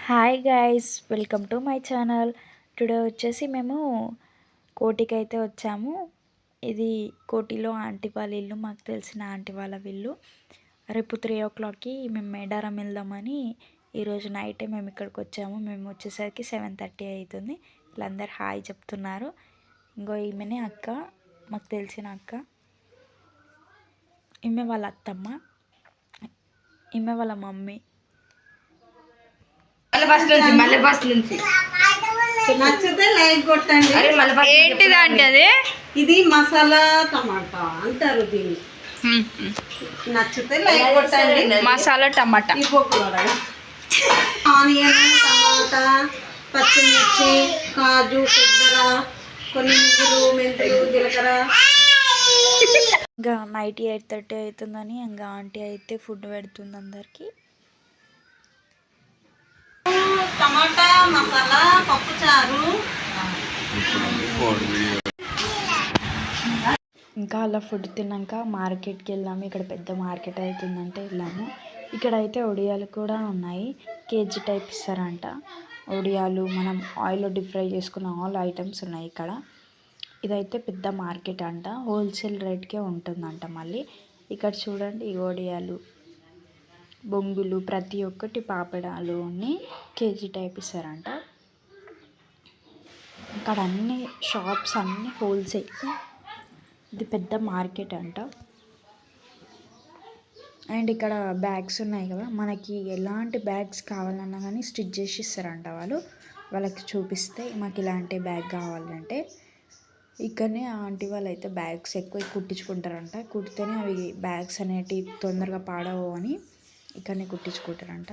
Hi guys, welcome to my channel. Today వచ్చేసి మేము కోటికైతే వచ్చాము. ఇది కోటిలో ఆంటీ వాళ్ళ ఇల్లు, మాకు తెలిసిన ఆంటీ వాళ్ళ ఇల్లు. రేపు 3 o'clockకి మేము మేడారం వెళ్దామని ఈరోజు నైటే మేము ఇక్కడికి వచ్చాము. మేము వచ్చేసరికి 7:30 అవుతుంది. వీళ్ళందరూ హాయ్ చెప్తున్నారు. ఇంకో ఈమెనే అక్క, మాకు తెలిసిన అక్క. ఈమె వాళ్ళ అత్తమ్మ, ఈమె వాళ్ళ మమ్మీ. నచ్చితే లైక్ కొట్టండి. ఏంటిది అంటే అది ఇది మసాలా టమాటా అంటారు దీన్ని. నచ్చితే లైక్ కొట్టండి. మసాలా టమాటా, ఆనియన్, టమాటా, పచ్చిమిర్చి, కాజు, కొబ్బరి, కొన్ని నువ్వులు, మెంతులు, జీలకర్ర. ఇంకా నైట్ 8:30 అవుతుందని ఇంకా ఆంటీ అయితే ఫుడ్ పెడుతుంది అందరికి. టమాటా మసాలా, పప్పుచారు. ఇంకా అలా ఫుడ్ తిన్నాక మార్కెట్కి వెళ్ళాము. ఇక్కడ పెద్ద మార్కెట్ అవుతుందంటే వెళ్ళాము. ఇక్కడ అయితే ఒడియాలు కూడా ఉన్నాయి. కేజీ టైప్ ఇస్తారంట ఒడియాలు. మనం ఆయిల్లో డీప్ ఫ్రై చేసుకున్న ఆల్ ఐటమ్స్ ఉన్నాయి ఇక్కడ. ఇదైతే పెద్ద మార్కెట్ అంట, హోల్సేల్ రేట్కే ఉంటుందంట. మళ్ళీ ఇక్కడ చూడండి, ఈ ఒడియాలు, బొంగులు, ప్రతి ఒక్కటి పాపడాలు అన్నీ కేజీ టైప్ ఇస్తారంట. ఇక్కడ అన్ని షాప్స్ అన్నీ హోల్సేల్. ఇది పెద్ద మార్కెట్ అంట. అండ్ ఇక్కడ బ్యాగ్స్ ఉన్నాయి కదా, మనకి ఎలాంటి బ్యాగ్స్ కావాలన్నా కానీ స్టిచ్ చేసి ఇస్తారంట వాళ్ళు. వాళ్ళకి చూపిస్తే మాకు ఇలాంటి బ్యాగ్ కావాలంటే ఇక్కడనే ఆంటీ వాళ్ళు అయితే బ్యాగ్స్ ఎక్కువ కుట్టించుకుంటారంట. కుట్టితేనే అవి బ్యాగ్స్ అనేటివి తొందరగా పాడవు అని ఇక్కడనే కుట్టించుకుంటారంట.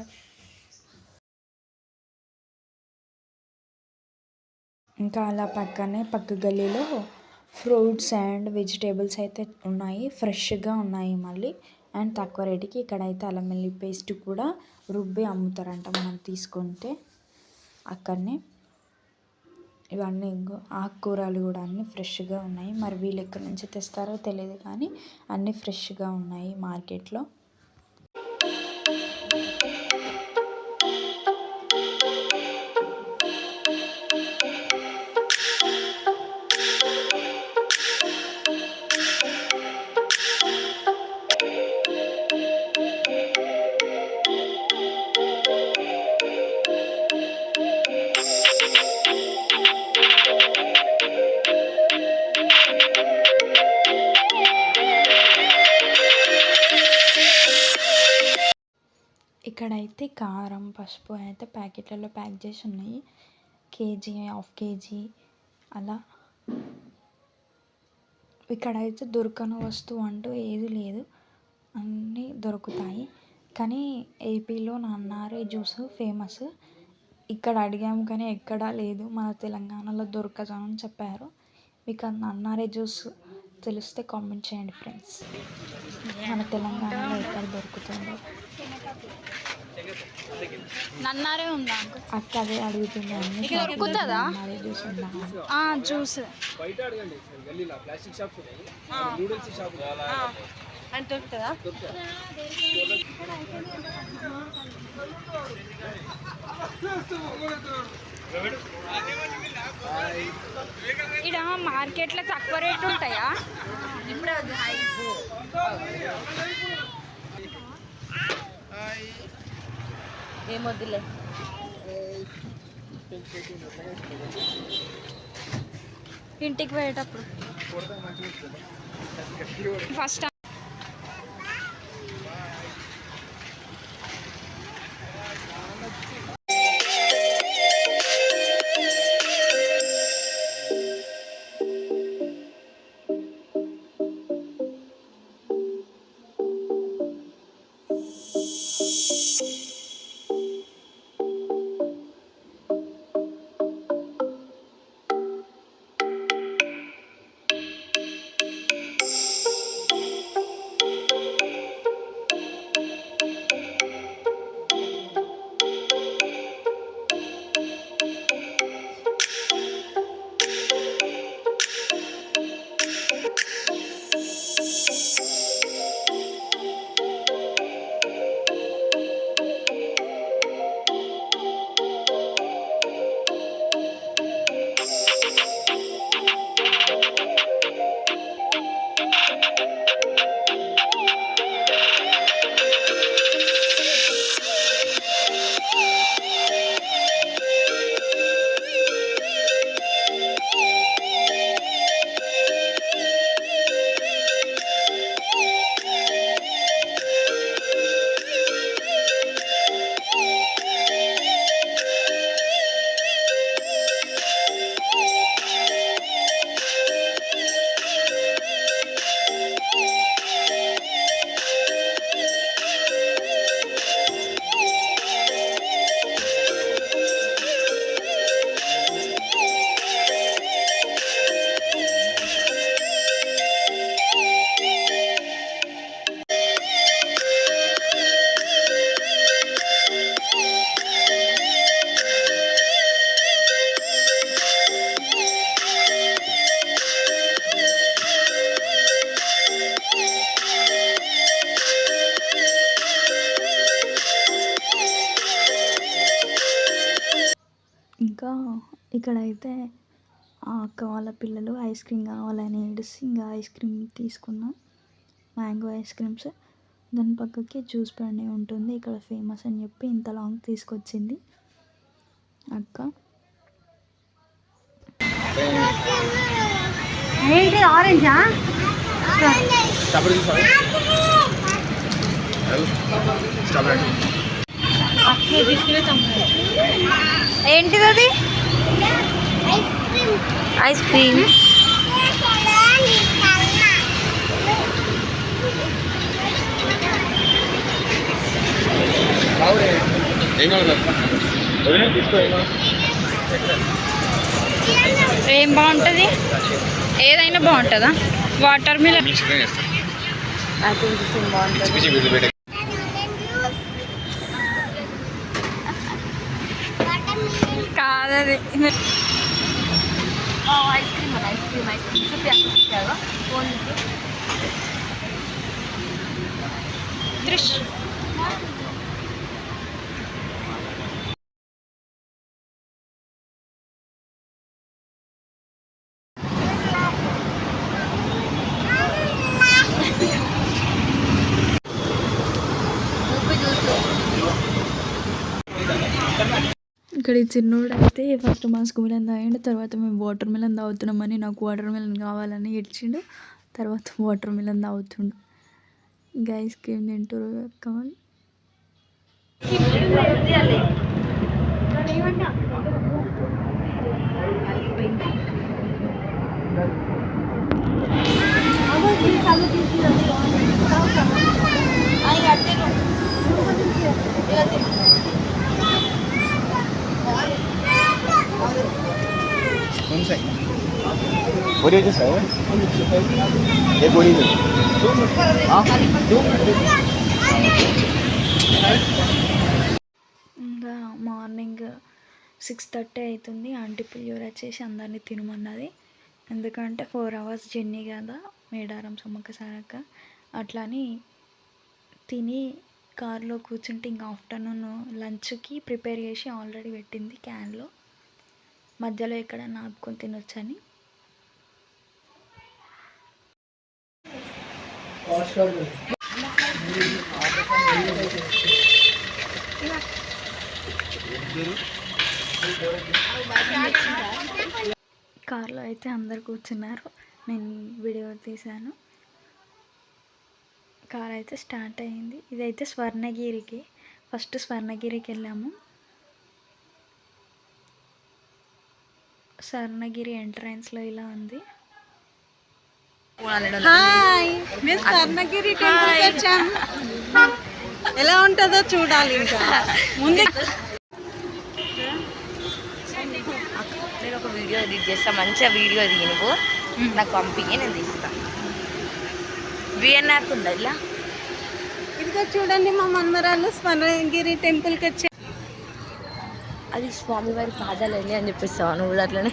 ఇంకా అలా పక్క గల్లీలో ఫ్రూట్స్ అండ్ వెజిటేబుల్స్ అయితే ఉన్నాయి. ఫ్రెష్గా ఉన్నాయి మళ్ళీ, అండ్ తక్కువ రేటుకి. ఇక్కడైతే అల్లం వెల్లుల్లి పేస్ట్ కూడా రుబ్బి అమ్ముతారంట మనం తీసుకుంటే అక్కడనే. ఇవన్నీ ఆకుకూరలు కూడా అన్నీ ఫ్రెష్గా ఉన్నాయి. మరి వీళ్ళు ఎక్కడి నుంచి తెస్తారో తెలియదు కానీ అన్నీ ఫ్రెష్గా ఉన్నాయి మార్కెట్లో. ఇక్కడైతే కారం, పసుపు అయితే ప్యాకెట్లలో ప్యాక్ చేసి ఉన్నాయి. కేజీ, హాఫ్ కేజీ అలా. ఇక్కడైతే దొరకని వస్తువు అంటూ ఏది లేదు, అన్నీ దొరుకుతాయి. కానీ ఏపీలో నన్నారి జ్యూస్ ఫేమస్. ఇక్కడ అడిగాము కానీ ఎక్కడా లేదు, మన తెలంగాణలో దొరకదు అని చెప్పారు. మీకు నన్నారి జ్యూస్ తెలిస్తే కామెంట్ చేయండి ఫ్రెండ్స్. మన తెలంగాణలో ఎక్కడ దొరుకుతుందో. నన్నారే ఉందా అక్క అదే అడుగుతుంది. అన్ని దొరుకుతుందా జ్యూస్ ఉందా? జ్యూస్ దొరుకుతుందా? ఇక్కడ మార్కెట్లో తక్కువ రేటు ఉంటాయా? ఏమొద్దులే. ఇంటికి పోయేటప్పుడు ఫస్ట్ ఇక్కడైతే ఆ అక్క వాళ్ళ పిల్లలు ఐస్ క్రీమ్ కావాలని ఏడిసి ఇంకా ఐస్ క్రీమ్ తీసుకున్నాం, మ్యాంగో ఐస్ క్రీమ్స్. దాని పక్కకి జ్యూస్ బండి ఉంటుంది, ఇక్కడ ఫేమస్ అని చెప్పి ఇంత లాంగ్ తీసుకొచ్చింది అక్క. ఏంటి ఆరెంజా? ఏంటిది అది? Ice cream. ఏం బాగుంటుంది? ఏదైనా బాగుంటుందా? వాటర్ మిలన్ కాదది. Ice cream ice cream ice cream చూపించావా ఫోన్? త్రిష్ ఇక్కడ ఈ చిన్నోడు అయితే ఫస్ట్ మాస్క్ మిలన్ తాగిండు, తర్వాత మేము వాటర్ మిలన్ తాగుతున్నామని నాకు వాటర్ మిలన్ కావాలని ఏడ్చిండు, తర్వాత వాటర్ మిలన్ తాగుతుండు. ఇంకా ఐస్ క్రీమ్ తింటారు Kamal. What did you say? Hey, what is it? ఇంకా మార్నింగ్ 6:30 అవుతుంది. ఆంటీ పులిహోర వచ్చేసి అందరినీ తినమన్నది, ఎందుకంటే 4 hours జర్నీ కదా మేడారం సమ్మక్క సారక్క. అట్లా అని తిని కార్లో కూర్చుంటే ఇంకా ఆఫ్టర్నూన్ లంచ్కి ప్రిపేర్ చేసి ఆల్రెడీ పెట్టింది క్యాన్లో, మధ్యలో ఎక్కడ నాపుకొని తినొచ్చని. కార్లో అయితే అందరు కూర్చున్నారు, నేను వీడియో తీశాను. కార్ అయితే స్టార్ట్ అయ్యింది. ఇదైతే స్వర్ణగిరికి, ఫస్ట్ స్వర్ణగిరికి వెళ్ళాము. స్వర్ణగిరి ఎంట్రన్స్లో ఇలా ఉంది. హాయ్, మేము స్వర్ణగిరి టెంపుల్కి వచ్చాం. ఎలా ఉంటుందో చూడాలి. ఇంకా ముందు నేను ఒక వీడియో ఎడిట్ చేస్తా, మంచిగా వీడియో దిగి నువ్వు నాకు పంపించి నేను తీస్తాను. విఎన్ యాప్ ఉందా ఇలా? ఇదిగో చూడండి, మా మన్మరాలు స్వర్ణగిరి టెంపుల్కి వచ్చాం. అది స్వామివారి పాదాలు వెళ్ళి అని చెప్పిస్తావా నువ్వు కూడా అట్లనే?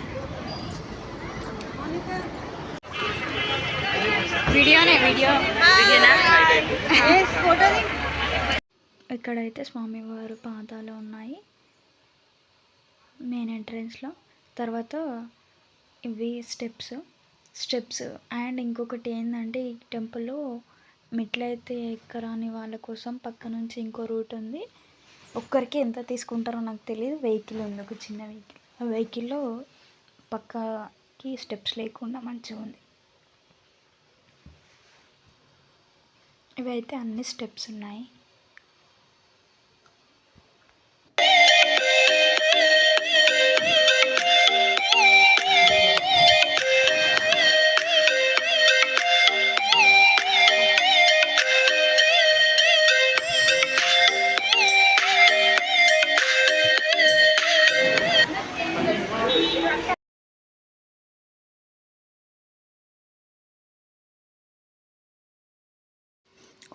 వీడియోనా? ఇక్కడైతే స్వామివారి పాదాలు ఉన్నాయి మెయిన్ ఎంట్రన్స్లో. తర్వాత ఇవి స్టెప్స్ అండ్ ఇంకొకటి ఏంటంటే ఈ టెంపుల్లో మెట్లయితే ఎక్కరాని వాళ్ళ కోసం పక్క నుంచి ఇంకో రూట్ ఉంది. ఒక్కరికి ఎంత తీసుకుంటారో నాకు తెలియదు. వెహికల్ ఉంది, ఒక చిన్న వెహికల్. ఆ వెహికల్లో పక్కకి స్టెప్స్ లేకుండా మంచిగా ఉంది. ఇవైతే అన్ని స్టెప్స్ ఉన్నాయి.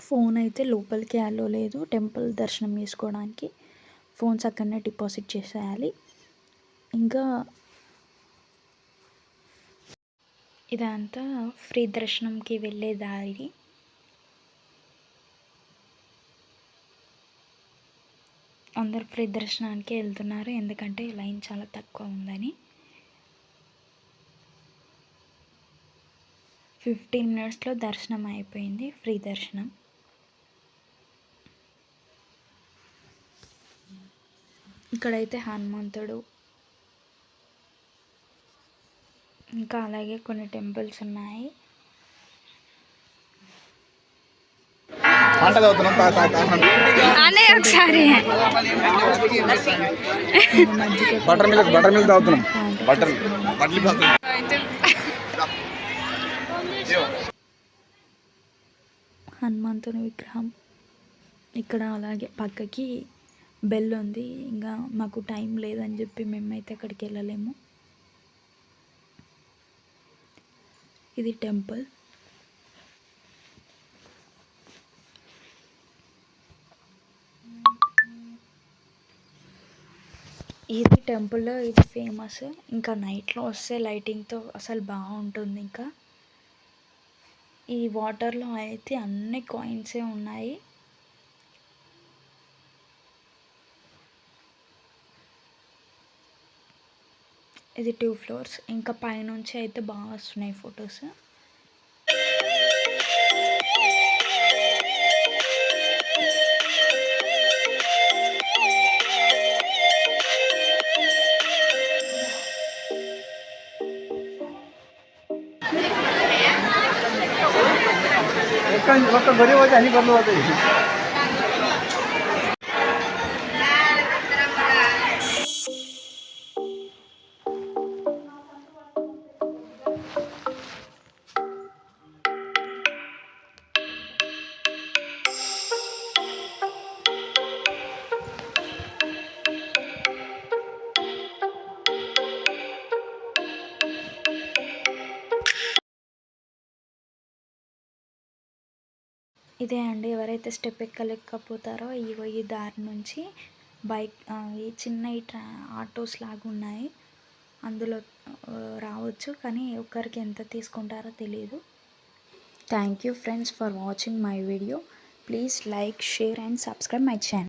ఫోన్ అయితే లోపలికి అలో లేదు, టెంపుల్ దర్శనం చేసుకోవడానికి ఫోన్స్ అక్కడనే డిపాజిట్ చేసేయాలి. ఇంకా ఇదంతా ఫ్రీ దర్శనంకి వెళ్ళే దారి. అందరు ఫ్రీ దర్శనానికి వెళ్తున్నారు, ఎందుకంటే లైన్ చాలా తక్కువ ఉందని. 15 మినిట్స్లో దర్శనం అయిపోయింది, ఫ్రీ దర్శనం. ఇక్కడైతే హనుమంతుడు, ఇంకా అలాగే కొన్ని టెంపుల్స్ ఉన్నాయి. అనే ఒకసారి బటర్ మిల్క్ తాగుతున్నాం. బటర్ హనుమంతుని విగ్రహం ఇక్కడ, అలాగే పక్కకి బెల్ ఉంది. ఇంకా మాకు టైం లేదని చెప్పి మేమైతే అక్కడికి వెళ్ళలేము. ఇది టెంపుల్. ఇది టెంపుల్లో ఇది ఫేమస్. ఇంకా నైట్లో వస్తే లైటింగ్తో అసలు బాగుంటుంది. ఇంకా ఈ వాటర్లో అయితే అన్ని కాయిన్సే ఉన్నాయి. ఇది 2 ఫ్లోర్స్. ఇంకా పైనుంచి అయితే బాగా వస్తున్నాయి ఫొటోస్. ఒక్క గొర్రె పోతే అన్ని గొర్రెలు పోతాయి. ఇదే అండి, ఎవరైతే స్టెప్ ఎక్కలేకపోతారో ఈ దారి నుంచి బైక్, ఈ చిన్న ఆటోస్ లాగా ఉన్నాయి, అందులో రావచ్చు. కానీ ఒక్కరికి ఎంత తీసుకుంటారో తెలియదు. Thank you friends for watching my video. Please like, share and subscribe my channel.